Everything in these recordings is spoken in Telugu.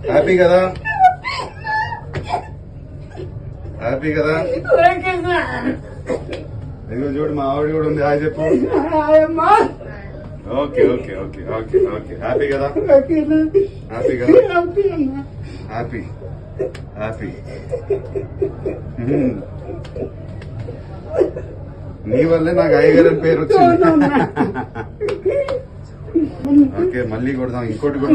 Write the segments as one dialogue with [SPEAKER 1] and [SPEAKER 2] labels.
[SPEAKER 1] హ్యాపీ కదా? హ్యాపీ కదా? ఇదిగో చూడు మా ఆవిడ కూడా ఉంది. హాయ్ చెప్పు. Okay okay okay okay okay happy కదా? హ్యాపీ కదా? Happy happy. నీ వల్లే నాకు అయ్యగారు అని పేరు వచ్చింది. ఓకే మళ్ళీ కొడదాం. ఇంకోటి కూడా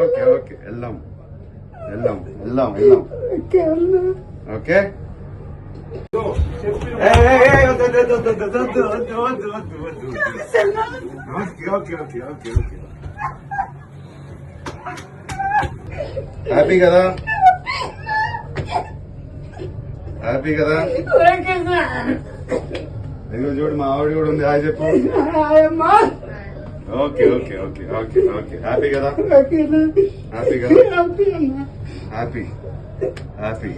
[SPEAKER 1] ఓకే ఓకే వెళ్దాం వెళ్దాం వెళ్దాం వెళ్దాం. ఓకే హ్యాపీ కదా? హ్యాపీ కదా? ఇదిగో చూడు మా ఆవిడ కూడా ఉంది. హాయ్ చెప్పు. Okay okay okay okay okay happy కదా? హ్యాపీ కదా? Happy happy.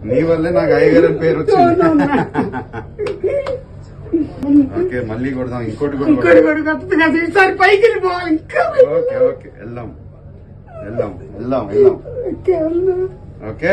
[SPEAKER 1] నీ వల్లే నాకు అయ్యగారు అని పేరు వచ్చింది. ఓకే మళ్ళీ కొడదాం. ఇంకోటి కూడా ఓకే ఓకే వెళ్దాం వెళ్దాం వెళ్దాం వెళ్దాం. ఓకే